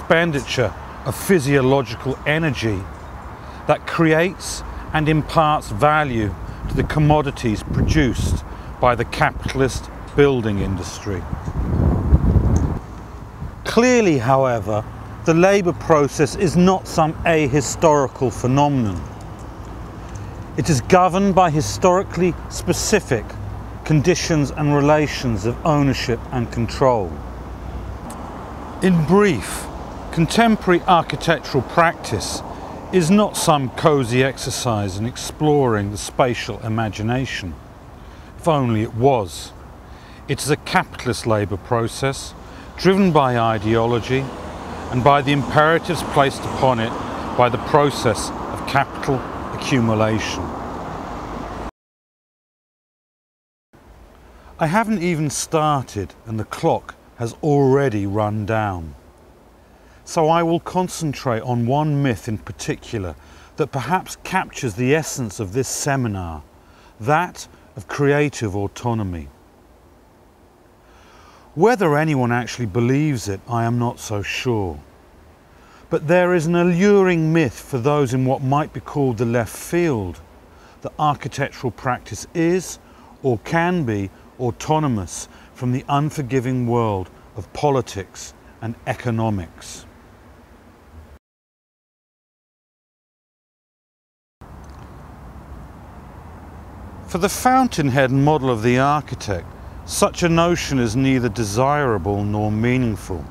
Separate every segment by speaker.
Speaker 1: expenditure of physiological energy that creates and imparts value to the commodities produced by the capitalist building industry. Clearly, however, the labour process is not some ahistorical phenomenon. It is governed by historically specific conditions and relations of ownership and control. In brief, contemporary architectural practice is not some cosy exercise in exploring the spatial imagination. If only it was. It is a capitalist labour process driven by ideology and by the imperatives placed upon it by the process of capital accumulation. I haven't even started and the clock has already run down. So I will concentrate on one myth in particular that perhaps captures the essence of this seminar, that of creative autonomy. Whether anyone actually believes it, I am not so sure. But there is an alluring myth for those in what might be called the left field, that architectural practice is or can be autonomous from the unforgiving world of politics and economics. For the fountainhead model of the architect, such a notion is neither desirable nor meaningful.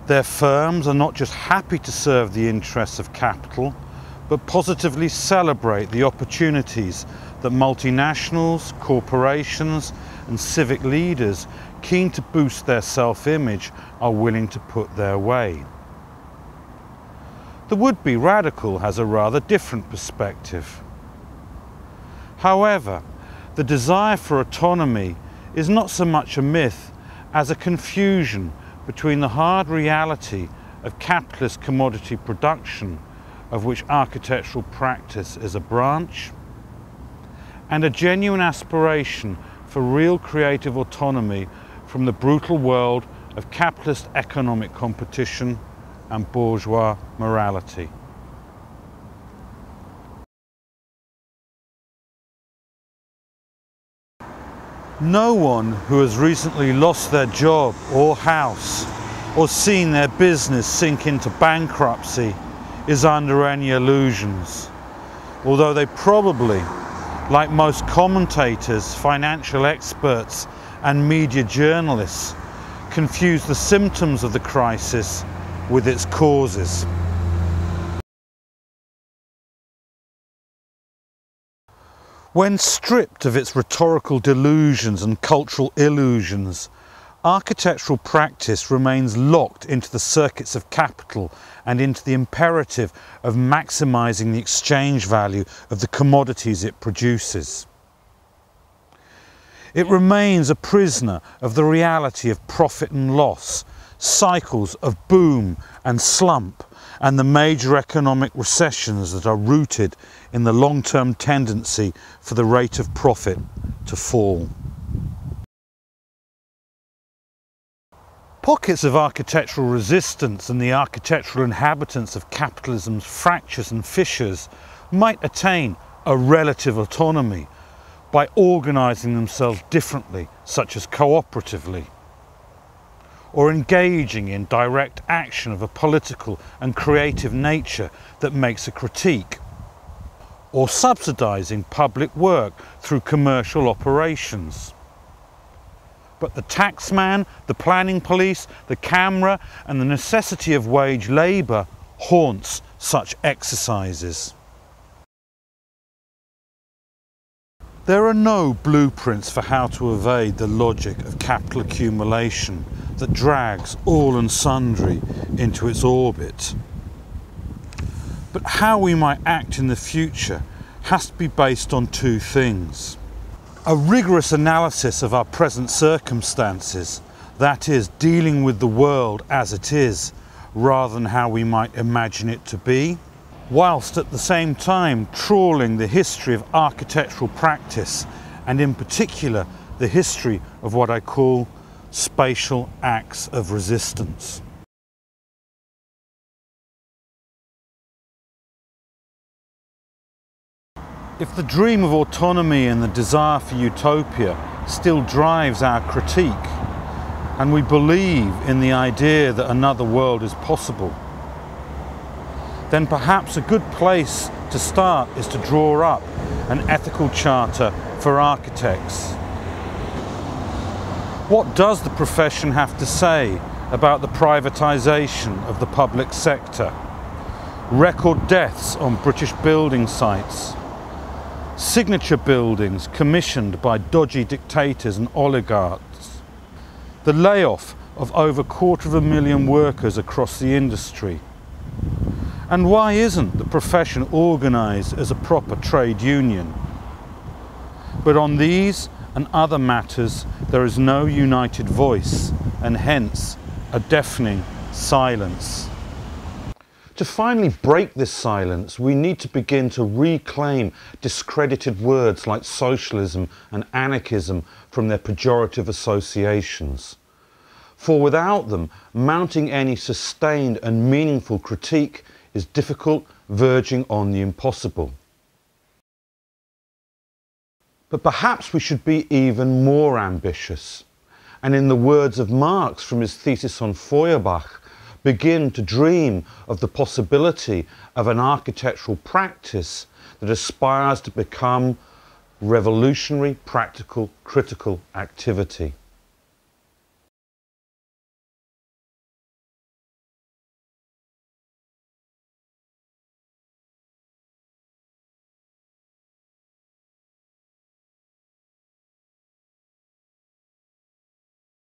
Speaker 1: Their firms are not just happy to serve the interests of capital, but positively celebrate the opportunities that multinationals, corporations and civic leaders keen to boost their self-image are willing to put their way. The would-be radical has a rather different perspective. However, the desire for autonomy is not so much a myth as a confusion between the hard reality of capitalist commodity production, of which architectural practice is a branch, and a genuine aspiration for real creative autonomy from the brutal world of capitalist economic competition and bourgeois morality. No one who has recently lost their job or house or seen their business sink into bankruptcy is under any illusions, although they probably, like most commentators, financial experts and media journalists, confuse the symptoms of the crisis with its causes. When stripped of its rhetorical delusions and cultural illusions, architectural practice remains locked into the circuits of capital and into the imperative of maximizing the exchange value of the commodities it produces. It remains a prisoner of the reality of profit and loss, cycles of boom and slump, and the major economic recessions that are rooted in the long-term tendency for the rate of profit to fall. Pockets of architectural resistance and the architectural inhabitants of capitalism's fractures and fissures might attain a relative autonomy by organising themselves differently, such as cooperatively, or engaging in direct action of a political and creative nature that makes a critique, or subsidising public work through commercial operations. But the taxman, the planning police, the camera and the necessity of wage labour haunts such exercises. There are no blueprints for how to evade the logic of capital accumulation that drags all and sundry into its orbit. But how we might act in the future has to be based on two things. A rigorous analysis of our present circumstances, that is, dealing with the world as it is, rather than how we might imagine it to be, whilst at the same time trawling the history of architectural practice, and in particular the history of what I call spatial acts of resistance. If the dream of autonomy and the desire for utopia still drives our critique, and we believe in the idea that another world is possible, then perhaps a good place to start is to draw up an ethical charter for architects. What does the profession have to say about the privatisation of the public sector? Record deaths on British building sites, signature buildings commissioned by dodgy dictators and oligarchs, the layoff of over 250,000 workers across the industry. And why isn't the profession organised as a proper trade union? But on these and other matters there is no united voice, and hence a deafening silence. To finally break this silence, we need to begin to reclaim discredited words like socialism and anarchism from their pejorative associations. For without them, mounting any sustained and meaningful critique is difficult, verging on the impossible. But perhaps we should be even more ambitious, and in the words of Marx from his thesis on Feuerbach, begin to dream of the possibility of an architectural practice that aspires to become revolutionary, practical, critical activity.